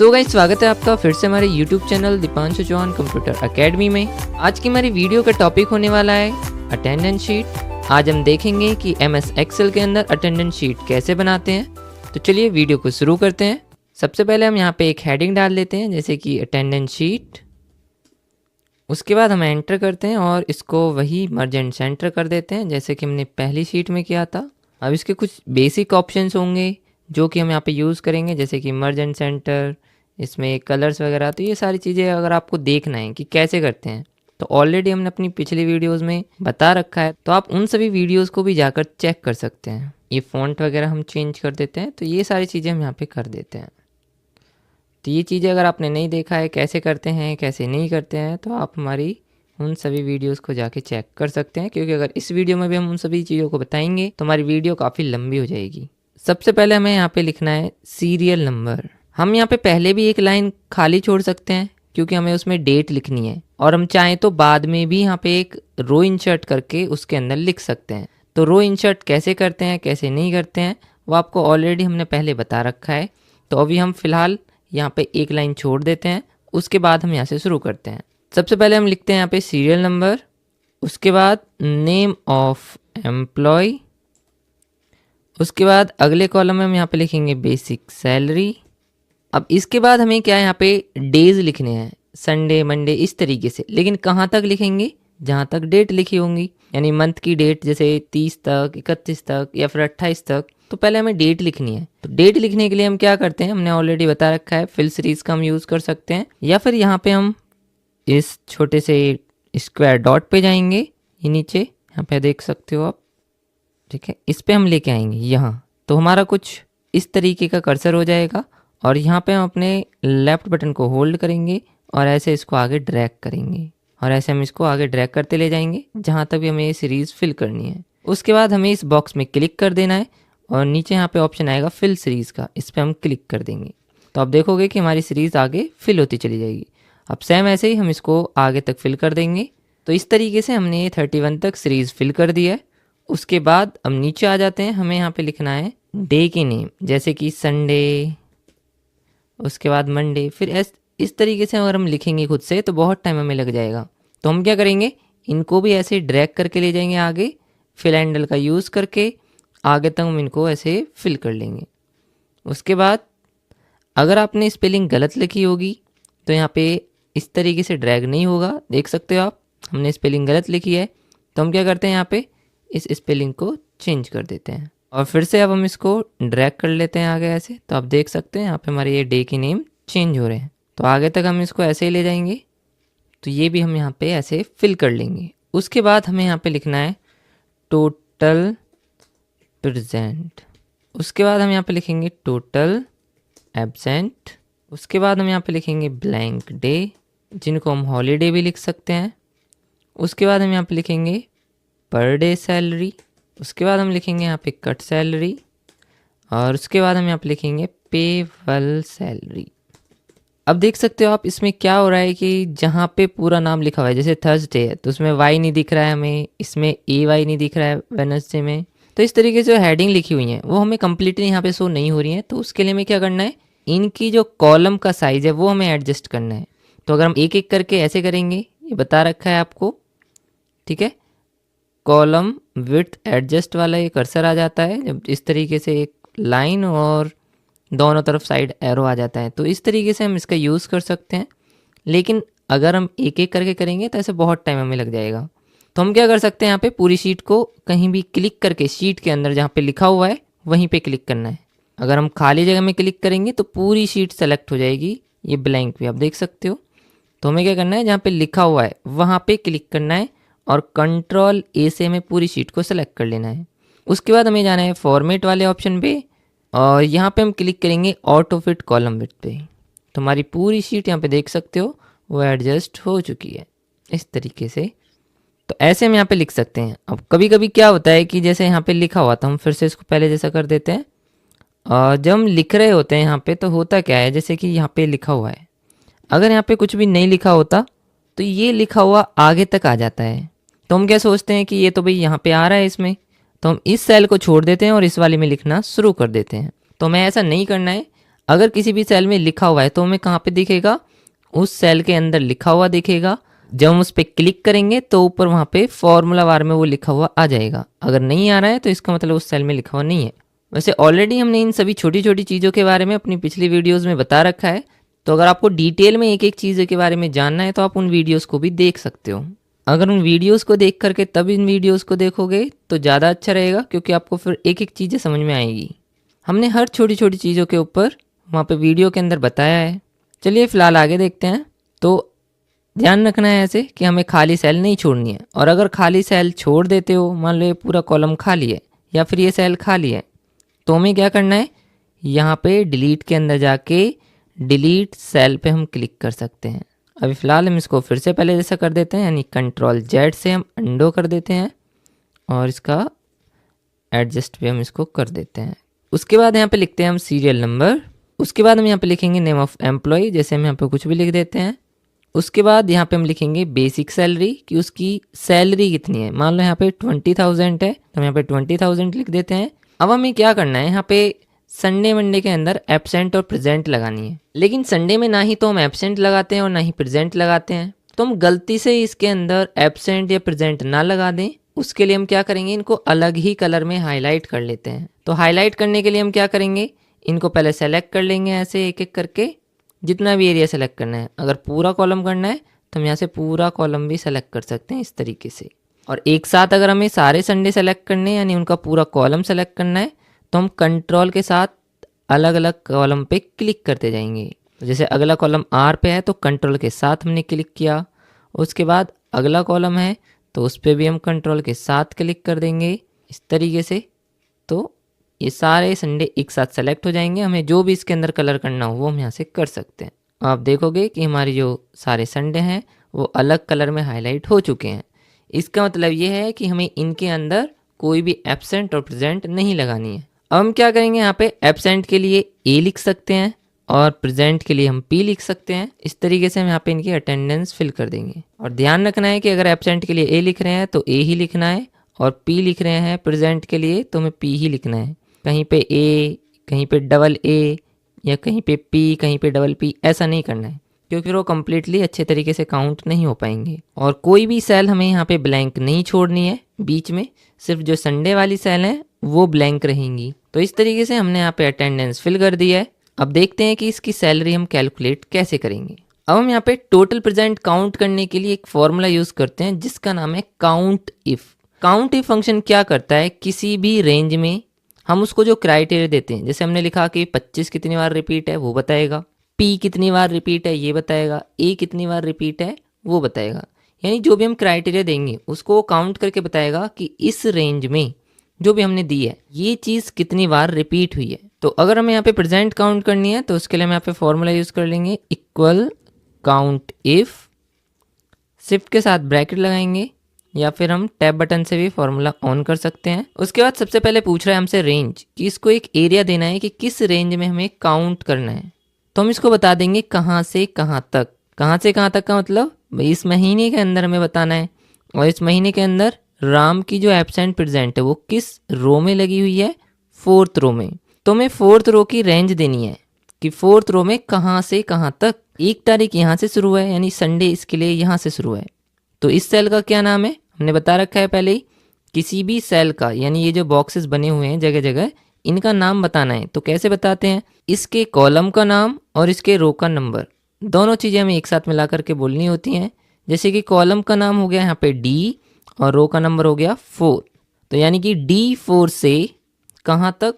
So guys, स्वागत है आपका फिर से हमारे YouTube channel Dipanshu Chauhan computer academy में। आज की हमारी वीडियो का टॉपिक होने वाला है अटेंडेंस शीट। आज हम देखेंगे कि MS एक्सेल के अंदर अटेंडेंस शीट कैसे बनाते हैं। तो चलिए वीडियो को शुरू करते हैं। सबसे पहले हम यहाँ पे एक हेडिंग डाल लेते हैं, जैसे कि अटेंडेंस शीट। उसके बाद हम एंटर करते हैं और इसको वही मर्ज एंड सेंटर कर देते हैं, जैसे कि हमने पहली शीट में किया था। अब इसके कुछ बेसिक ऑप्शंस होंगे जो कि हम यहाँ पे यूज़ करेंगे, जैसे कि मर्ज एंड सेंटर, इसमें कलर्स वगैरह। तो ये सारी चीज़ें अगर आपको देखना है कि कैसे करते हैं तो ऑलरेडी हमने अपनी पिछली वीडियोस में बता रखा है, तो आप उन सभी वीडियोस को भी जाकर चेक कर सकते हैं। ये फ़ॉन्ट वगैरह हम चेंज कर देते हैं, तो ये सारी चीज़ें हम यहाँ पे कर देते हैं। तो ये चीज़ें अगर आपने नहीं देखा है कैसे करते हैं कैसे नहीं करते हैं, तो आप हमारी उन सभी वीडियोस को जाके चेक कर सकते हैं, क्योंकि अगर इस वीडियो में भी हम उन सभी चीज़ों को बताएंगे तो हमारी वीडियो काफ़ी लंबी हो जाएगी। सबसे पहले हमें यहाँ पे लिखना है सीरियल नंबर। हम यहाँ पे पहले भी एक लाइन खाली छोड़ सकते हैं, क्योंकि हमें उसमें डेट लिखनी है, और हम चाहें तो बाद में भी यहाँ पे एक रो इंसर्ट करके उसके अंदर लिख सकते हैं। तो रो इंसर्ट कैसे करते हैं कैसे नहीं करते हैं वो आपको ऑलरेडी हमने पहले बता रखा है। तो अभी हम फिलहाल यहाँ पे एक लाइन छोड़ देते हैं, उसके बाद हम यहाँ से शुरू करते हैं। सबसे पहले हम लिखते हैं यहाँ पे सीरियल नंबर, उसके बाद नेम ऑफ एम्प्लॉय, उसके बाद अगले कॉलम में हम यहाँ पे लिखेंगे बेसिक सैलरी। अब इसके बाद हमें क्या है, यहाँ पे डेज लिखने हैं, संडे मंडे इस तरीके से। लेकिन कहाँ तक लिखेंगे, जहाँ तक डेट लिखी होंगी, यानी मंथ की डेट, जैसे 30 तक 31 तक या फिर 28 तक। तो पहले हमें डेट लिखनी है। तो डेट लिखने के लिए हम क्या करते हैं, हमने ऑलरेडी बता रखा है, फिल सीरीज का हम यूज़ कर सकते हैं, या फिर यहाँ पे हम इस छोटे से स्क्वायर डॉट पे जाएंगे, ये नीचे यहाँ पे देख सकते हो आप, ठीक है। इस पे हम लेके आएंगे यहाँ, तो हमारा कुछ इस तरीके का कर्सर हो जाएगा, और यहाँ पे हम अपने लेफ्ट बटन को होल्ड करेंगे और ऐसे इसको आगे ड्रैग करेंगे, और ऐसे हम इसको आगे ड्रैग करते ले जाएंगे जहाँ तक भी हमें ये सीरीज़ फिल करनी है। उसके बाद हमें इस बॉक्स में क्लिक कर देना है, और नीचे यहाँ पे ऑप्शन आएगा फिल सीरीज़ का, इस पर हम क्लिक कर देंगे। तो आप देखोगे कि हमारी सीरीज़ आगे फिल होती चली जाएगी। अब सेम ऐसे ही हम इसको आगे तक फिल कर देंगे। तो इस तरीके से हमने ये 31 तक सीरीज़ फिल कर दी है। उसके बाद हम नीचे आ जाते हैं, हमें यहाँ पे लिखना है डे के नेम, जैसे कि संडे, उसके बाद मंडे। फिर इस तरीके से अगर हम लिखेंगे खुद से तो बहुत टाइम हमें लग जाएगा। तो हम क्या करेंगे, इनको भी ऐसे ड्रैग करके ले जाएंगे आगे, फिल हैंडल का यूज़ करके आगे तक हम इनको ऐसे फिल कर लेंगे। उसके बाद अगर आपने स्पेलिंग गलत लिखी होगी तो यहाँ पे इस तरीके से ड्रैग नहीं होगा, देख सकते हो आप, हमने स्पेलिंग गलत लिखी है। तो हम क्या करते हैं, यहाँ पे इस स्पेलिंग को चेंज कर देते हैं, और फिर से अब हम इसको ड्रैग कर लेते हैं आगे ऐसे। तो आप देख सकते हैं यहाँ पे हमारे ये डे के नेम चेंज हो रहे हैं। तो आगे तक हम इसको ऐसे ही ले जाएंगे, तो ये भी हम यहाँ पे ऐसे फिल कर लेंगे। उसके बाद हमें यहाँ पे लिखना है टोटल प्रेजेंट, उसके बाद हम यहाँ पे लिखेंगे टोटल एब्सेंट, उसके बाद हम यहाँ पे लिखेंगे ब्लैंक डे, जिनको हम हॉलीडे भी लिख सकते हैं। उसके बाद हम यहाँ पे लिखेंगे पर डे सैलरी, उसके बाद हम लिखेंगे यहाँ पे कट सैलरी, और उसके बाद हम यहाँ पे लिखेंगे पेबल सैलरी। अब देख सकते हो आप, इसमें क्या हो रहा है कि जहाँ पे पूरा नाम लिखा हुआ है, जैसे थर्सडे है तो उसमें वाई नहीं दिख रहा है हमें, इसमें AY नहीं दिख रहा है वेडनेसडे में। तो इस तरीके से जो हेडिंग लिखी हुई है वो हमें कंप्लीटली यहाँ पे शो नहीं हो रही है। तो उसके लिए हमें क्या करना है, इनकी जो कॉलम का साइज़ है वो हमें एडजस्ट करना है। तो अगर हम एक एक करके ऐसे करेंगे, ये बता रखा है आपको, ठीक है। कॉलम विड्थ एडजस्ट वाला ये कर्सर आ जाता है, जब इस तरीके से एक लाइन और दोनों तरफ साइड एरो आ जाता है। तो इस तरीके से हम इसका यूज़ कर सकते हैं। लेकिन अगर हम एक एक करके करेंगे तो ऐसे बहुत टाइम हमें लग जाएगा। तो हम क्या कर सकते हैं, यहाँ पे पूरी शीट को कहीं भी क्लिक करके शीट के अंदर जहाँ पे लिखा हुआ है वहीं पे क्लिक करना है। अगर हम खाली जगह में क्लिक करेंगे तो पूरी शीट सेलेक्ट हो जाएगी, ये ब्लैंक भी आप देख सकते हो। तो हमें क्या करना है, जहाँ पे लिखा हुआ है वहाँ पे क्लिक करना है, और Ctrl A से हमें पूरी शीट को सेलेक्ट कर लेना है। उसके बाद हमें जाना है फॉर्मेट वाले ऑप्शन पे, और यहाँ पे हम क्लिक करेंगे ऑटो फिट कॉलम विड्थ पे। तो हमारी पूरी शीट यहाँ पे देख सकते हो वो एडजस्ट हो चुकी है इस तरीके से। तो ऐसे हम यहाँ पे लिख सकते हैं। अब कभी कभी क्या होता है कि जैसे यहाँ पे लिखा हुआ था, हम फिर से इसको पहले जैसा कर देते हैं, और जब हम लिख रहे होते हैं यहाँ पे तो होता क्या है, जैसे कि यहाँ पे लिखा हुआ है, अगर यहाँ पे कुछ भी नहीं लिखा होता तो ये लिखा हुआ आगे तक आ जाता है। तो हम क्या सोचते हैं कि ये तो भाई यहाँ पे आ रहा है इसमें, तो हम इस सेल को छोड़ देते हैं और इस वाले में लिखना शुरू कर देते हैं। तो हमें ऐसा नहीं करना है। अगर किसी भी सेल में लिखा हुआ है तो हमें कहाँ पे दिखेगा, उस सेल के अंदर लिखा हुआ दिखेगा। जब हम उस पर क्लिक करेंगे तो ऊपर वहाँ पे फॉर्मूला बार में वो लिखा हुआ आ जाएगा। अगर नहीं आ रहा है तो इसका मतलब उस सेल में लिखा हुआ नहीं है। वैसे ऑलरेडी हमने इन सभी छोटी छोटी चीज़ों के बारे में अपनी पिछली वीडियोज़ में बता रखा है, तो अगर आपको डिटेल में एक एक चीज़ के बारे में जानना है तो आप उन वीडियोज़ को भी देख सकते हो। अगर उन वीडियोज़ को देख करके तब इन वीडियोज़ को देखोगे तो ज़्यादा अच्छा रहेगा, क्योंकि आपको फिर एक एक चीज़ें समझ में आएगी। हमने हर छोटी छोटी चीज़ों के ऊपर वहाँ पे वीडियो के अंदर बताया है। चलिए फ़िलहाल आगे देखते हैं। तो ध्यान रखना है ऐसे कि हमें खाली सेल नहीं छोड़नी है, और अगर खाली सेल छोड़ देते हो, मान लो ये पूरा कॉलम खाली है या फिर ये सेल खाली है, तो हमें क्या करना है, यहाँ पे डिलीट के अंदर जाके डिलीट सेल पे हम क्लिक कर सकते हैं। अभी फ़िलहाल हम इसको फिर से पहले जैसा कर देते हैं, यानी Ctrl+Z से हम अंडो कर देते हैं और इसका एडजस्ट पे हम इसको कर देते हैं। उसके बाद यहाँ पे लिखते हैं हम सीरियल नंबर। उसके बाद हम यहाँ पे लिखेंगे नेम ऑफ एम्प्लॉय, जैसे हम यहाँ पे कुछ भी लिख देते हैं। उसके बाद यहाँ पे हम लिखेंगे बेसिक सैलरी, कि उसकी सैलरी कितनी है। मान लो यहाँ पे 20,000 है तो हम यहाँ पे 20,000 लिख देते हैं। अब हमें क्या करना है, यहाँ पे संडे मंडे के अंदर एब्सेंट और प्रेजेंट लगानी है। लेकिन संडे में ना ही तो हम एब्सेंट लगाते हैं और ना ही प्रेजेंट लगाते हैं, तो हम गलती से इसके अंदर एब्सेंट या प्रेजेंट ना लगा दें। उसके लिए हम क्या करेंगे, इनको अलग ही कलर में हाईलाइट कर लेते हैं। तो हाईलाइट करने के लिए हम क्या करेंगे, इनको पहले सेलेक्ट कर लेंगे ऐसे एक एक करके, जितना भी एरिया सेलेक्ट करना है। अगर पूरा कॉलम करना है तो हम यहाँ से पूरा कॉलम भी सेलेक्ट कर सकते हैं इस तरीके से। और एक साथ अगर हमें सारे संडे सेलेक्ट करने हैं, यानी उनका पूरा कॉलम सेलेक्ट करना है, तो हम कंट्रोल के साथ अलग अलग कॉलम पे क्लिक करते जाएंगे। जैसे अगला कॉलम आर पे है तो कंट्रोल के साथ हमने क्लिक किया। उसके बाद अगला कॉलम है तो उस पर भी हम कंट्रोल के साथ क्लिक कर देंगे इस तरीके से। तो ये सारे संडे एक साथ सेलेक्ट हो जाएंगे। हमें जो भी इसके अंदर कलर करना हो वो हम यहाँ से कर सकते हैं। आप देखोगे कि हमारी जो सारे संडे हैं वो अलग कलर में हाईलाइट हो चुके हैं। इसका मतलब ये है कि हमें इनके अंदर कोई भी एब्सेंट और प्रेजेंट नहीं लगानी है। अब हम क्या करेंगे, यहाँ पे एब्सेंट के लिए ए लिख सकते हैं और प्रेजेंट के लिए हम पी लिख सकते हैं। इस तरीके से हम यहाँ पे इनकी अटेंडेंस फिल कर देंगे। और ध्यान रखना है कि अगर एब्सेंट के लिए ए लिख रहे हैं तो ए ही लिखना है, और पी लिख रहे हैं प्रेजेंट के लिए तो हमें पी ही लिखना है। कहीं पे ए, कहीं पे डबल ए, या कहीं पे पी, कहीं पे डबल पी, ऐसा नहीं करना है, क्योंकि फिर वो कम्प्लीटली अच्छे तरीके से काउंट नहीं हो पाएंगे। और कोई भी सेल हमें यहाँ पे ब्लैंक नहीं छोड़नी है बीच में, सिर्फ जो संडे वाली सेल है वो ब्लैंक रहेंगी। तो इस तरीके से हमने यहाँ पे अटेंडेंस फिल कर दी है। अब देखते हैं कि इसकी सैलरी हम कैलकुलेट कैसे करेंगे। अब हम यहाँ पे टोटल प्रेजेंट काउंट करने के लिए एक फॉर्मूला यूज करते हैं जिसका नाम है count if. Count if function क्या करता है, किसी भी रेंज में हम उसको जो क्राइटेरिया देते हैं, जैसे हमने लिखा कि 25 कितनी बार रिपीट है वो बताएगा, पी कितनी बार रिपीट है ये बताएगा, ए कितनी बार रिपीट है वो बताएगा। यानी जो भी हम क्राइटेरिया देंगे उसको काउंट करके बताएगा कि इस रेंज में जो भी हमने दी है ये चीज़ कितनी बार रिपीट हुई है। तो अगर हमें यहाँ पे प्रेजेंट काउंट करनी है तो उसके लिए हम यहाँ पे फॉर्मूला यूज़ कर लेंगे, इक्वल काउंट इफ, शिफ्ट के साथ ब्रैकेट लगाएंगे, या फिर हम टैब बटन से भी फॉर्मूला ऑन कर सकते हैं। उसके बाद सबसे पहले पूछ रहा है हमसे रेंज, कि इसको एक एरिया देना है कि किस रेंज में हमें काउंट करना है। तो हम इसको बता देंगे कहाँ से कहाँ तक। कहाँ से कहाँ तक का मतलब इस महीने के अंदर हमें बताना है, और इस महीने के अंदर राम की जो एब्सेंट प्रेजेंट है वो किस रो में लगी हुई है, 4th रो में। तो हमें 4th रो की रेंज देनी है कि 4th रो में कहाँ से कहाँ तक। 1 तारीख यहाँ से शुरू है, यानी संडे इसके लिए यहाँ से शुरू है। तो इस सेल का क्या नाम है, हमने बता रखा है पहले ही। किसी भी सेल का, यानी ये जो बॉक्सेस बने हुए हैं जगह जगह, इनका नाम बताना है। तो कैसे बताते हैं, इसके कॉलम का नाम और इसके रो का नंबर, दोनों चीज़ें हमें एक साथ मिला करके बोलनी होती हैं। जैसे कि कॉलम का नाम हो गया यहाँ पे डी और रो का नंबर हो गया 4। तो यानी कि D4 से कहाँ तक,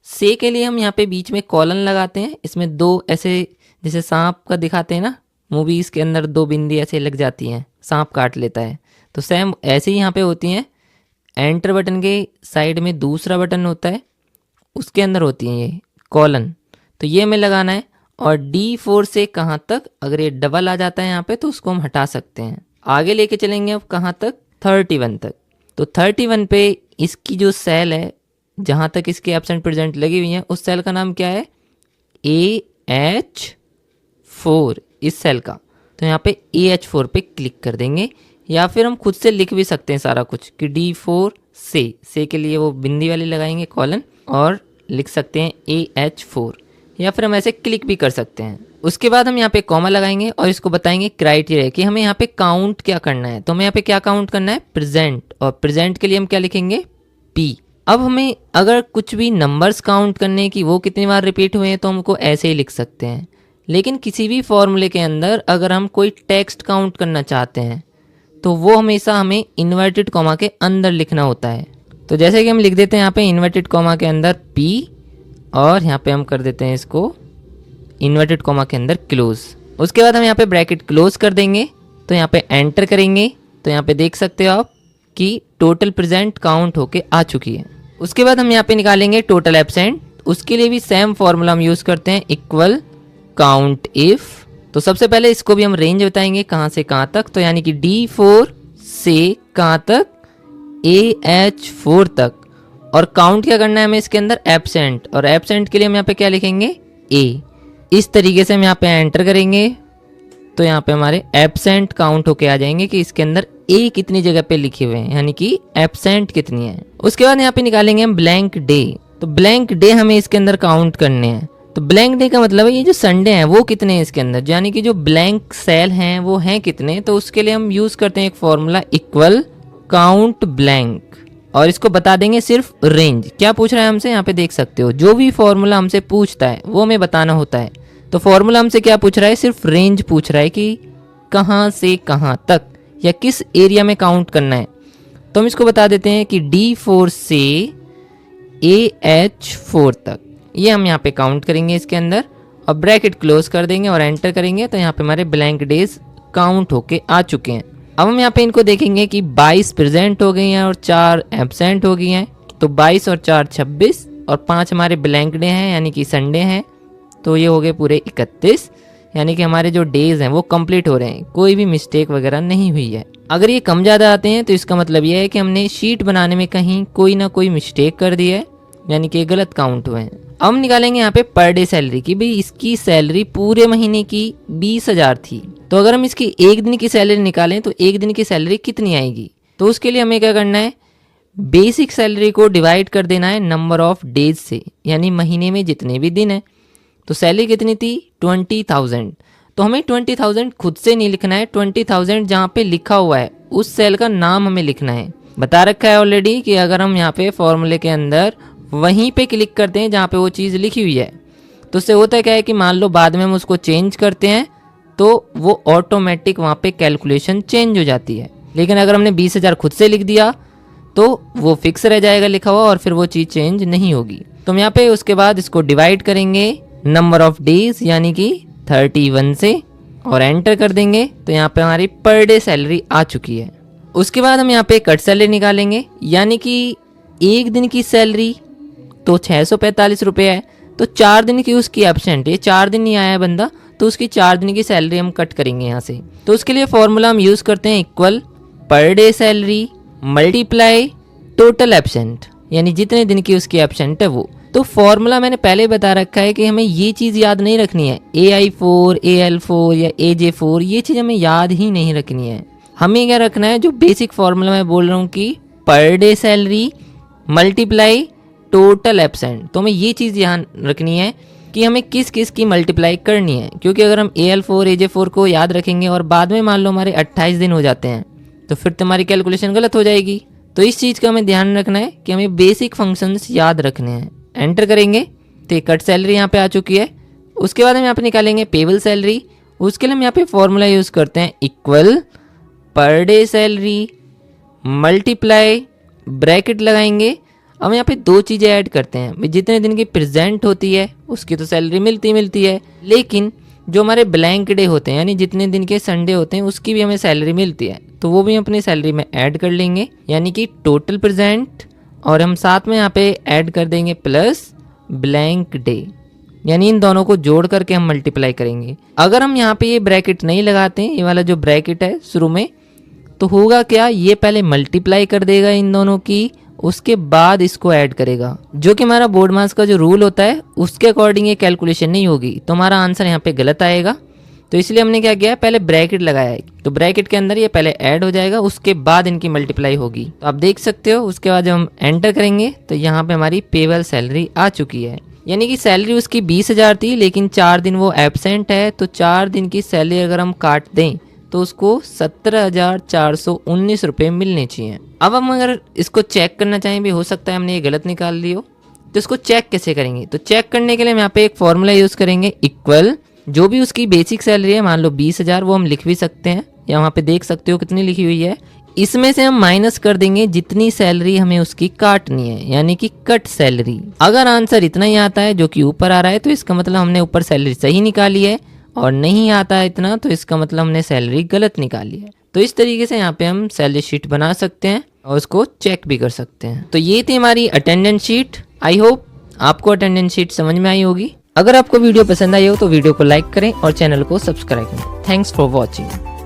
से के लिए हम यहाँ पे बीच में कॉलन लगाते हैं। इसमें 2 ऐसे जैसे सांप का दिखाते हैं ना मूवीज़ के अंदर, 2 बिंदी ऐसे लग जाती हैं, सांप काट लेता है, तो सेम ऐसे ही यहाँ पे होती हैं। एंटर बटन के साइड में दूसरा बटन होता है, उसके अंदर होती हैं ये कॉलन, तो ये हमें लगाना है। और D4 से कहाँ तक, अगर ये डबल आ जाता है यहाँ पे तो उसको हम हटा सकते हैं। आगे लेके चलेंगे अब कहाँ तक, 31 तक। तो 31 पे इसकी जो सेल है जहाँ तक इसके एब्सेंट प्रेजेंट लगी हुई है, उस सेल का नाम क्या है, AH4, इस सेल का। तो यहाँ पे AH4 पे क्लिक कर देंगे, या फिर हम खुद से लिख भी सकते हैं सारा कुछ कि D4 से के लिए वो बिंदी वाली लगाएंगे कॉलन, और लिख सकते हैं AH4, या फिर हम ऐसे क्लिक भी कर सकते हैं। उसके बाद हम यहाँ पे कॉमा लगाएंगे और इसको बताएंगे क्राइटेरिया कि हमें यहाँ पे काउंट क्या करना है। तो हमें यहाँ पे क्या काउंट करना है, प्रेजेंट, और प्रेजेंट के लिए हम क्या लिखेंगे, p। अब हमें अगर कुछ भी नंबर्स काउंट करने की वो कितनी बार रिपीट हुए हैं तो हमको ऐसे ही लिख सकते हैं। लेकिन किसी भी फॉर्मूले के अंदर अगर हम कोई टेक्स्ट काउंट करना चाहते हैं तो वो हमेशा हमें इन्वर्टेड कॉमा के अंदर लिखना होता है। तो जैसे कि हम लिख देते हैं यहाँ पे इन्वर्टेड कॉमा के अंदर p, और यहाँ पे हम कर देते हैं इसको इन्वर्टेड कॉमा के अंदर क्लोज। उसके बाद हम यहाँ पे ब्रैकेट क्लोज कर देंगे। तो यहाँ पे एंटर करेंगे तो यहाँ पे देख सकते हो आप कि टोटल प्रेजेंट काउंट होके आ चुकी है। उसके बाद हम यहाँ पे निकालेंगे टोटल एब्सेंट। उसके लिए भी सेम फॉर्मूला हम यूज़ करते हैं, इक्वल काउंट इफ। तो सबसे पहले इसको भी हम रेंज बताएंगे कहाँ से कहाँ तक, तो यानी कि D4 से कहाँ तक, AH4 तक। और काउंट क्या करना है हमें इसके अंदर, एब्सेंट, और एब्सेंट के लिए हम यहाँ पे क्या लिखेंगे, A। इस तरीके से हम यहाँ पे एंटर करेंगे तो यहाँ पे हमारे एब्सेंट काउंट होके आ जाएंगे कि इसके अंदर A कितनी जगह पे लिखे हुए हैं, यानी कि एब्सेंट कितनी है। उसके बाद यहाँ पे निकालेंगे हम ब्लैंक डे। तो ब्लैंक डे हमें इसके अंदर काउंट करने हैं। तो ब्लैंक डे का मतलब है ये जो संडे हैं वो कितने हैं इसके अंदर, यानी कि जो ब्लैंक सेल हैं वो हैं कितने। तो उसके लिए हम यूज़ करते हैं एक फॉर्मूला, इक्वल काउंट ब्लैंक, और इसको बता देंगे सिर्फ रेंज। क्या पूछ रहा है हमसे, यहाँ पे देख सकते हो जो भी फॉर्मूला हमसे पूछता है वो हमें बताना होता है। तो फॉर्मूला हमसे क्या पूछ रहा है, सिर्फ रेंज पूछ रहा है कि कहाँ से कहाँ तक या किस एरिया में काउंट करना है। तो हम इसको बता देते हैं कि D4 से AH4 तक, ये हम यहाँ पे काउंट करेंगे इसके अंदर, और ब्रैकेट क्लोज कर देंगे और एंटर करेंगे। तो यहाँ पे हमारे ब्लैंक डेज काउंट होके आ चुके हैं। अब हम यहाँ पे इनको देखेंगे कि 22 प्रेजेंट हो गई हैं और 4 एब्सेंट हो गई हैं। तो 22 और 4 26, और 5 हमारे ब्लैंक डे हैं यानी कि संडे हैं। तो ये हो गए पूरे 31, यानी कि हमारे जो डेज हैं वो कंप्लीट हो रहे हैं, कोई भी मिस्टेक वगैरह नहीं हुई है। अगर ये कम ज़्यादा आते हैं तो इसका मतलब ये है कि हमने शीट बनाने में कहीं कोई ना कोई मिस्टेक कर दी है, यानी कि गलत काउंट हुए हैं। अब हम निकालेंगे यहाँ पे पर डे सैलरी की, भाई इसकी सैलरी पूरे महीने की 20,000 थी। तो अगर हम इसकी एक दिन की सैलरी निकालें तो एक दिन की सैलरी कितनी आएगी। तो उसके लिए हमें क्या करना है, बेसिक सैलरी को डिवाइड कर देना है नंबर ऑफ डेज से, यानी महीने में जितने भी दिन हैं। तो सैलरी कितनी थी, 20,000। तो हमें 20,000 खुद से नहीं लिखना है, 20,000 जहाँ पे लिखा हुआ है उस सेल का नाम हमें लिखना है। बता रखा है ऑलरेडी कि अगर हम यहाँ पे फॉर्मूले के अंदर वहीं पे क्लिक करते हैं जहाँ पे वो चीज़ लिखी हुई है, तो उससे होता है क्या है कि मान लो बाद में हम उसको चेंज करते हैं तो वो ऑटोमेटिक वहाँ पे कैलकुलेशन चेंज हो जाती है। लेकिन अगर हमने 20,000 खुद से लिख दिया तो वो फिक्स रह जाएगा लिखा हुआ, और फिर वो चीज़ चेंज नहीं होगी। तो हम यहाँ पे उसके बाद इसको डिवाइड करेंगे नंबर ऑफ डेज यानी कि 31 से, और एंटर कर देंगे। तो यहाँ पे हमारी पर डे सैलरी आ चुकी है। उसके बाद हम यहाँ पे कट सैलरी निकालेंगे, यानी कि एक दिन की सैलरी तो 645 रुपये है। तो 4 दिन की उसकी एब्सेंट है, 4 दिन नहीं आया है बंदा, तो उसकी 4 दिन की सैलरी हम कट करेंगे यहाँ से। तो उसके लिए फॉर्मूला हम यूज़ करते हैं, equal per day salary multiply total absent, यानी जितने दिन की उसकी एब्सेंट है वो। तो फॉर्मूला मैंने पहले बता रखा है कि हमें ये चीज़ याद नहीं रखनी है, AI4 AL4 या AJ4, ये चीज़ हमें याद ही नहीं रखनी है। हमें क्या रखना है, जो बेसिक फॉर्मूला मैं बोल रहा हूँ कि per day salary multiply total absent. तो हमें ये चीज़ ध्यान रखनी है कि हमें किस किस की मल्टीप्लाई करनी है, क्योंकि अगर हम AL4 AJ4 को याद रखेंगे और बाद में मान लो हमारे 28 दिन हो जाते हैं तो फिर तुम्हारी कैलकुलेशन गलत हो जाएगी। तो इस चीज़ का हमें ध्यान रखना है कि हमें बेसिक फंक्शंस याद रखने हैं। एंटर करेंगे तो कट सैलरी यहाँ पे आ चुकी है। उसके बाद हम यहाँ पे निकालेंगे पेबल सैलरी। उसके लिए हम यहाँ पे फॉर्मूला यूज़ करते हैं, equal per day salary multiply bracket लगाएंगे। अब यहाँ पे 2 चीज़ें ऐड करते हैं, जितने दिन की प्रेजेंट होती है उसकी तो सैलरी मिलती है, लेकिन जो हमारे ब्लैंक डे होते हैं यानी जितने दिन के संडे होते हैं उसकी भी हमें सैलरी मिलती है। तो वो भी हम अपनी सैलरी में ऐड कर लेंगे, यानी कि टोटल प्रेजेंट, और हम साथ में यहाँ पे ऐड कर देंगे प्लस ब्लैंक डे, यानी इन दोनों को जोड़ करके हम मल्टीप्लाई करेंगे। अगर हम यहाँ पे ये ब्रैकेट नहीं लगाते हैं, ये वाला जो ब्रैकेट है शुरू में, तो होगा क्या, ये पहले मल्टीप्लाई कर देगा इन दोनों की, उसके बाद इसको ऐड करेगा, जो कि हमारा बोर्ड मास का जो रूल होता है उसके अकॉर्डिंग ये कैलकुलेशन नहीं होगी। तो हमारा आंसर यहाँ पे गलत आएगा। तो इसलिए हमने क्या किया है, पहले ब्रैकेट लगाया है। तो ब्रैकेट के अंदर ये पहले ऐड हो जाएगा, उसके बाद इनकी मल्टीप्लाई होगी। तो आप देख सकते हो। उसके बाद जब हम एंटर करेंगे तो यहाँ पे हमारी पेबल सैलरी आ चुकी है, यानी कि सैलरी उसकी 20,000 थी, लेकिन 4 दिन वो एब्सेंट है, तो 4 दिन की सैलरी अगर हम काट दें तो उसको 17,419 रुपये मिलने चाहिए। अब हम अगर इसको चेक करना चाहें, भी हो सकता है हमने ये गलत निकाल ली हो, तो इसको चेक कैसे करेंगे? तो चेक करने के लिए हम यहाँ पे एक फॉर्मूला यूज़ करेंगे, इक्वल जो भी उसकी बेसिक सैलरी है, मान लो 20,000, वो हम लिख भी सकते हैं, या वहाँ पे देख सकते हो कितनी लिखी हुई है। इसमें से हम माइनस कर देंगे जितनी सैलरी हमें उसकी काटनी है, यानी कि कट सैलरी। अगर आंसर इतना ही आता है जो कि ऊपर आ रहा है, तो इसका मतलब हमने ऊपर सैलरी सही निकाली है, और नहीं आता है इतना, तो इसका मतलब हमने सैलरी गलत निकाली है। तो इस तरीके से यहाँ पे हम सैलरी शीट बना सकते हैं और उसको चेक भी कर सकते हैं। तो ये थी हमारी अटेंडेंस शीट। आई होप आपको अटेंडेंस शीट समझ में आई होगी। अगर आपको वीडियो पसंद आई हो तो वीडियो को लाइक करें और चैनल को सब्सक्राइब करें। Thanks for watching.